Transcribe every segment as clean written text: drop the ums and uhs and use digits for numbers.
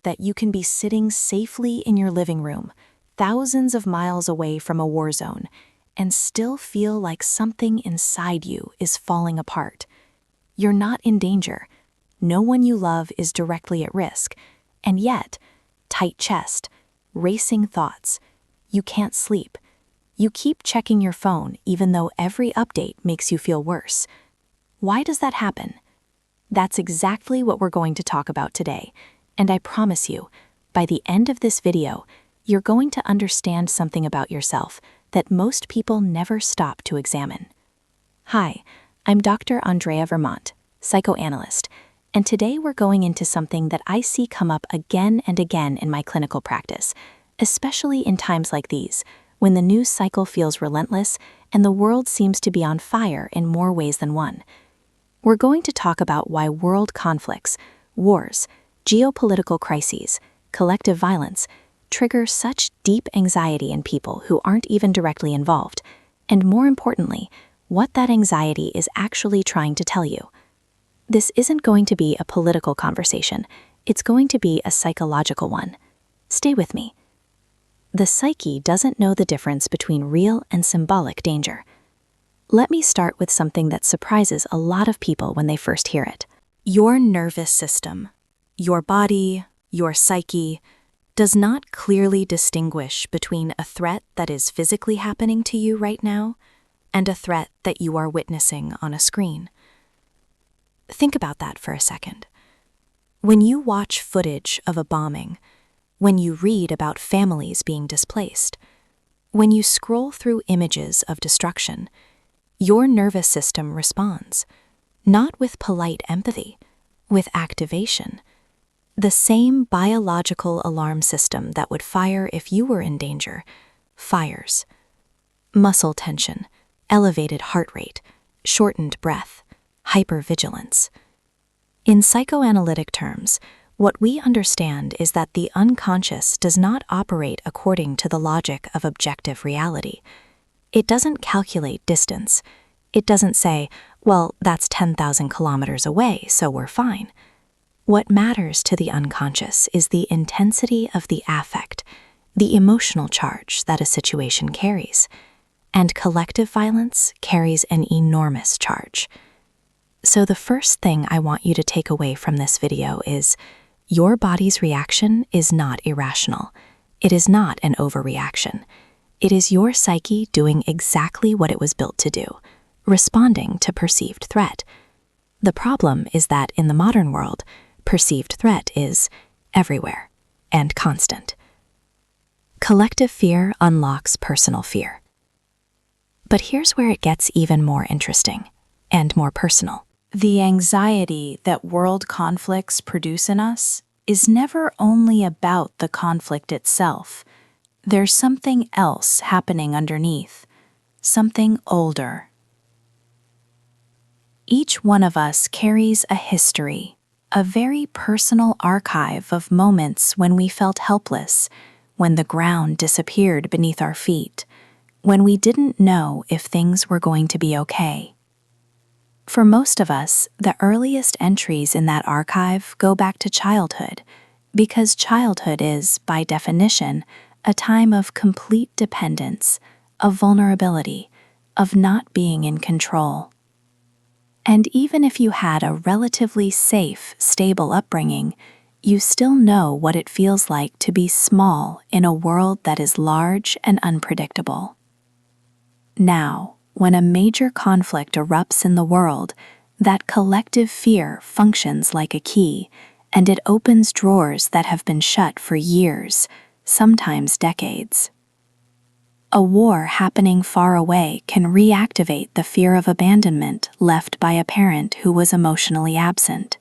that you can be sitting safely in your living room, thousands of miles away from a war zone, and still feel like something inside you is falling apart. You're not in danger. No one you love is directly at risk. And yet, tight chest, racing thoughts, you can't sleep. You keep checking your phone even though every update makes you feel worse. Why does that happen? That's exactly what we're going to talk about today. And I promise you, by the end of this video, you're going to understand something about yourself that most people never stop to examine. Hi, I'm Dr. Andrea Vermont, psychoanalyst, and today we're going into something that I see come up again and again in my clinical practice, especially in times like these, when the news cycle feels relentless and the world seems to be on fire in more ways than one. We're going to talk about why world conflicts, wars, geopolitical crises, collective violence trigger such deep anxiety in people who aren't even directly involved, and more importantly, what that anxiety is actually trying to tell you. This isn't going to be a political conversation, it's going to be a psychological one. Stay with me. The psyche doesn't know the difference between real and symbolic danger. Let me start with something that surprises a lot of people when they first hear it. Your nervous system, your body, your psyche, does not clearly distinguish between a threat that is physically happening to you right now and a threat that you are witnessing on a screen. Think about that for a second. When you watch footage of a bombing, when you read about families being displaced, when you scroll through images of destruction, your nervous system responds, not with polite empathy, with activation. The same biological alarm system that would fire if you were in danger fires. Muscle tension, elevated heart rate, shortened breath, hypervigilance. In psychoanalytic terms, what we understand is that the unconscious does not operate according to the logic of objective reality. It doesn't calculate distance. It doesn't say, well, that's 10,000 kilometers away, so we're fine. What matters to the unconscious is the intensity of the affect, the emotional charge that a situation carries. And collective violence carries an enormous charge. So the first thing I want you to take away from this video is your body's reaction is not irrational. It is not an overreaction. It is your psyche doing exactly what it was built to do, responding to perceived threat. The problem is that in the modern world, perceived threat is everywhere and constant. Collective fear unlocks personal fear. But here's where it gets even more interesting and more personal. The anxiety that world conflicts produce in us is never only about the conflict itself. There's something else happening underneath, something older. Each one of us carries a history, a very personal archive of moments when we felt helpless, when the ground disappeared beneath our feet, when we didn't know if things were going to be okay. For most of us, the earliest entries in that archive go back to childhood, because childhood is, by definition, a time of complete dependence, of vulnerability, of not being in control. And even if you had a relatively safe, stable upbringing, you still know what it feels like to be small in a world that is large and unpredictable. Now, when a major conflict erupts in the world, that collective fear functions like a key, and it opens drawers that have been shut for years, sometimes decades. A war happening far away can reactivate the fear of abandonment left by a parent who was emotionally absent.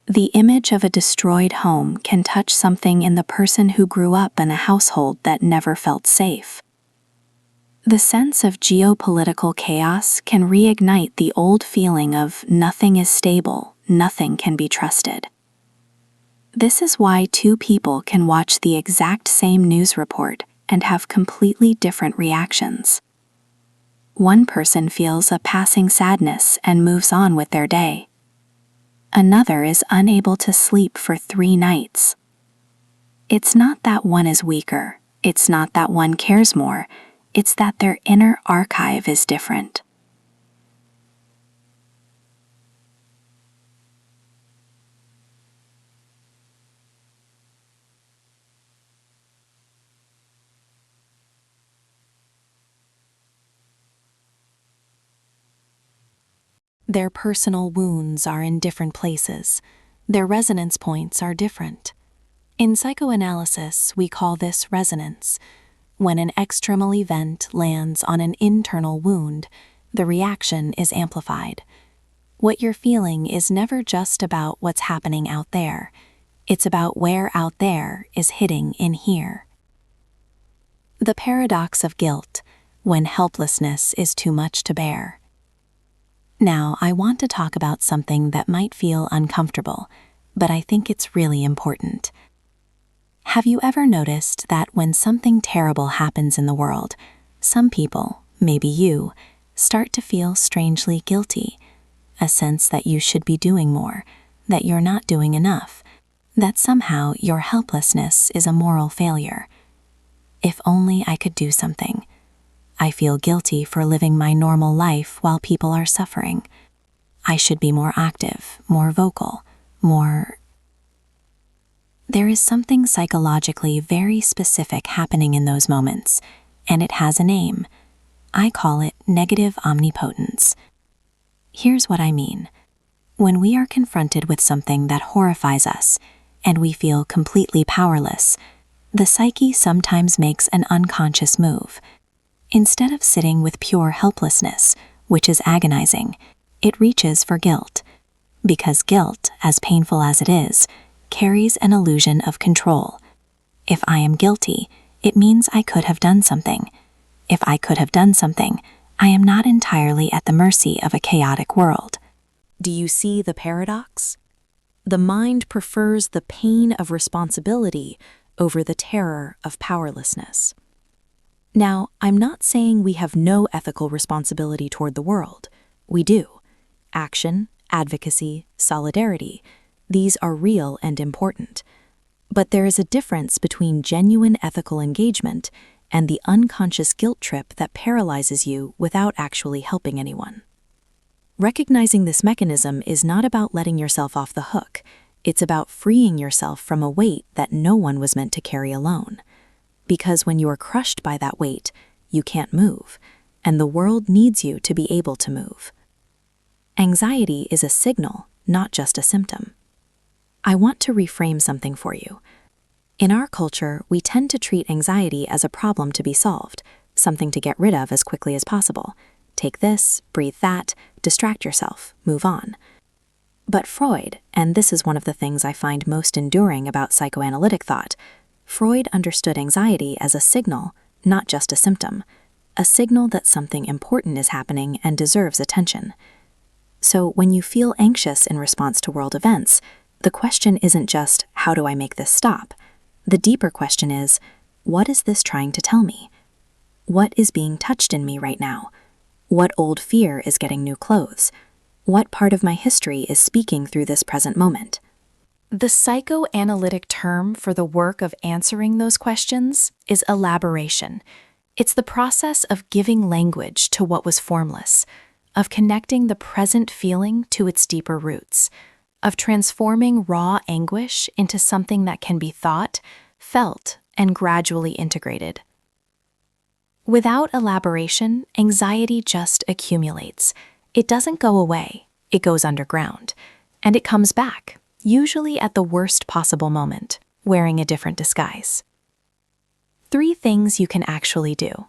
The image of a destroyed home can touch something in the person who grew up in a household that never felt safe. The sense of geopolitical chaos can reignite the old feeling of nothing is stable, nothing can be trusted. This is why two people can watch the exact same news report and have completely different reactions. One person feels a passing sadness and moves on with their day. Another is unable to sleep for 3 nights. It's not that one is weaker. It's not that one cares more. It's that their inner archive is different. Their personal wounds are in different places. Their resonance points are different. In psychoanalysis, we call this resonance. When an external event lands on an internal wound, the reaction is amplified. What you're feeling is never just about what's happening out there. It's about where out there is hitting in here. The paradox of guilt, when helplessness is too much to bear. Now, I want to talk about something that might feel uncomfortable, but I think it's really important. Have you ever noticed that when something terrible happens in the world, some people, maybe you, start to feel strangely guilty? A sense that you should be doing more, that you're not doing enough, that somehow your helplessness is a moral failure. If only I could do something. I feel guilty for living my normal life while people are suffering. I should be more active, more vocal, more... There is something psychologically very specific happening in those moments, and it has a name. I call it negative omnipotence. Here's what I mean. When we are confronted with something that horrifies us, and we feel completely powerless, the psyche sometimes makes an unconscious move. Instead of sitting with pure helplessness, which is agonizing, it reaches for guilt. Because guilt, as painful as it is, carries an illusion of control. If I am guilty, it means I could have done something. If I could have done something, I am not entirely at the mercy of a chaotic world. Do you see the paradox? The mind prefers the pain of responsibility over the terror of powerlessness. Now, I'm not saying we have no ethical responsibility toward the world. We do. Action, advocacy, solidarity, these are real and important. But there is a difference between genuine ethical engagement and the unconscious guilt trip that paralyzes you without actually helping anyone. Recognizing this mechanism is not about letting yourself off the hook. It's about freeing yourself from a weight that no one was meant to carry alone. Because when you are crushed by that weight, you can't move, and the world needs you to be able to move. Anxiety is a signal, not just a symptom. I want to reframe something for you. In our culture, we tend to treat anxiety as a problem to be solved, something to get rid of as quickly as possible. Take this, breathe that, distract yourself, move on. But Freud, and this is one of the things I find most enduring about psychoanalytic thought, Freud understood anxiety as a signal, not just a symptom, a signal that something important is happening and deserves attention. So when you feel anxious in response to world events, the question isn't just, how do I make this stop? The deeper question is, what is this trying to tell me? What is being touched in me right now? What old fear is getting new clothes? What part of my history is speaking through this present moment? The psychoanalytic term for the work of answering those questions is elaboration. It's the process of giving language to what was formless, of connecting the present feeling to its deeper roots, of transforming raw anguish into something that can be thought, felt, and gradually integrated. Without elaboration, anxiety just accumulates. It doesn't go away, it goes underground, and it comes back, usually at the worst possible moment, wearing a different disguise. 3 things you can actually do.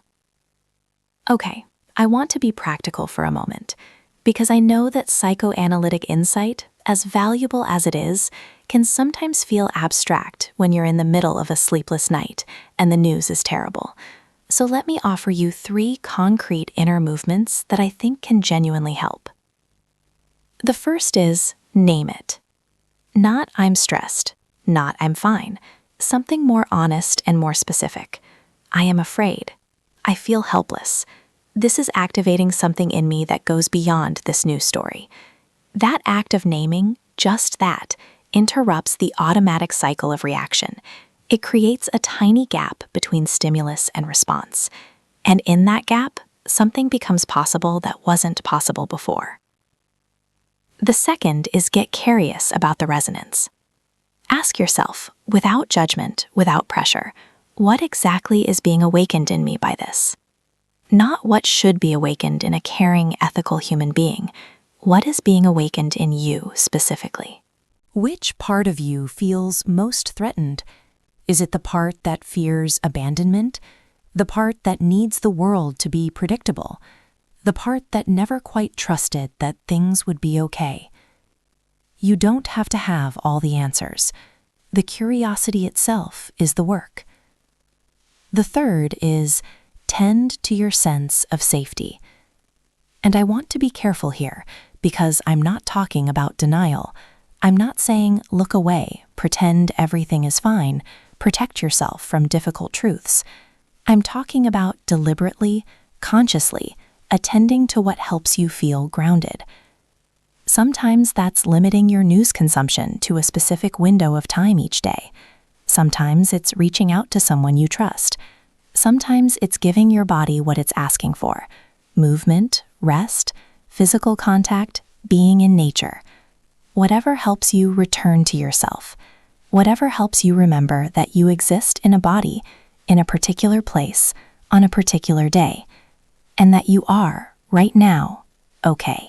Okay, I want to be practical for a moment, because I know that psychoanalytic insight, as valuable as it is, can sometimes feel abstract when you're in the middle of a sleepless night and the news is terrible. So let me offer you 3 concrete inner movements that I think can genuinely help. The first is name it. Not I'm stressed, not I'm fine, something more honest and more specific. I am afraid. I feel helpless. This is activating something in me that goes beyond this news story. That act of naming, just that, interrupts the automatic cycle of reaction. It creates a tiny gap between stimulus and response, and in that gap, something becomes possible that wasn't possible before. The second is get curious about the resonance. Ask yourself, without judgment, without pressure, what exactly is being awakened in me by this? Not what should be awakened in a caring, ethical human being. What is being awakened in you specifically? Which part of you feels most threatened? Is it the part that fears abandonment? The part that needs the world to be predictable? The part that never quite trusted that things would be okay? You don't have to have all the answers. The curiosity itself is the work. The third is tend to your sense of safety. And I want to be careful here because I'm not talking about denial. I'm not saying look away, pretend everything is fine, protect yourself from difficult truths. I'm talking about deliberately, consciously, attending to what helps you feel grounded. Sometimes that's limiting your news consumption to a specific window of time each day. Sometimes it's reaching out to someone you trust. Sometimes it's giving your body what it's asking for: movement, rest, physical contact, being in nature. Whatever helps you return to yourself. Whatever helps you remember that you exist in a body, in a particular place, on a particular day, and that you are, right now, okay.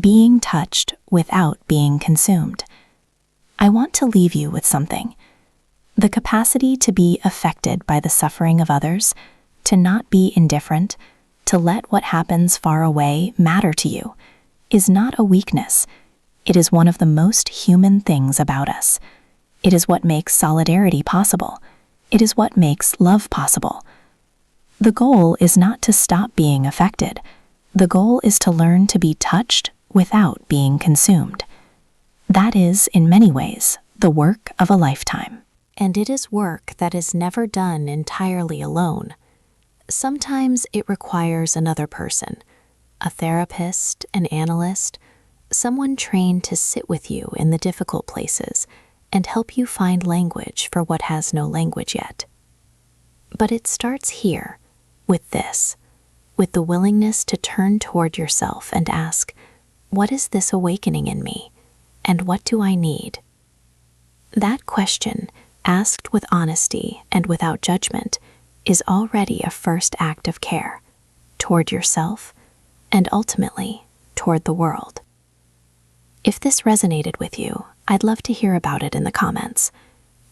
Being touched without being consumed. I want to leave you with something. The capacity to be affected by the suffering of others, to not be indifferent, to let what happens far away matter to you, is not a weakness. It is one of the most human things about us. It is what makes solidarity possible. It is what makes love possible. The goal is not to stop being affected. The goal is to learn to be touched without being consumed. That is, in many ways, the work of a lifetime. And it is work that is never done entirely alone. Sometimes it requires another person, a therapist, an analyst, someone trained to sit with you in the difficult places and help you find language for what has no language yet. But it starts here, with this, with the willingness to turn toward yourself and ask, what is this awakening in me, and what do I need? That question, asked with honesty and without judgment, is already a first act of care toward yourself and ultimately toward the world. If this resonated with you, I'd love to hear about it in the comments.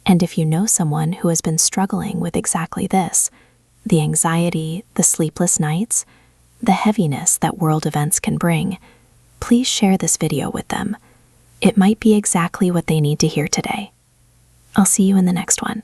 And if you know someone who has been struggling with exactly this, the anxiety, the sleepless nights, the heaviness that world events can bring, please share this video with them. It might be exactly what they need to hear today. I'll see you in the next one.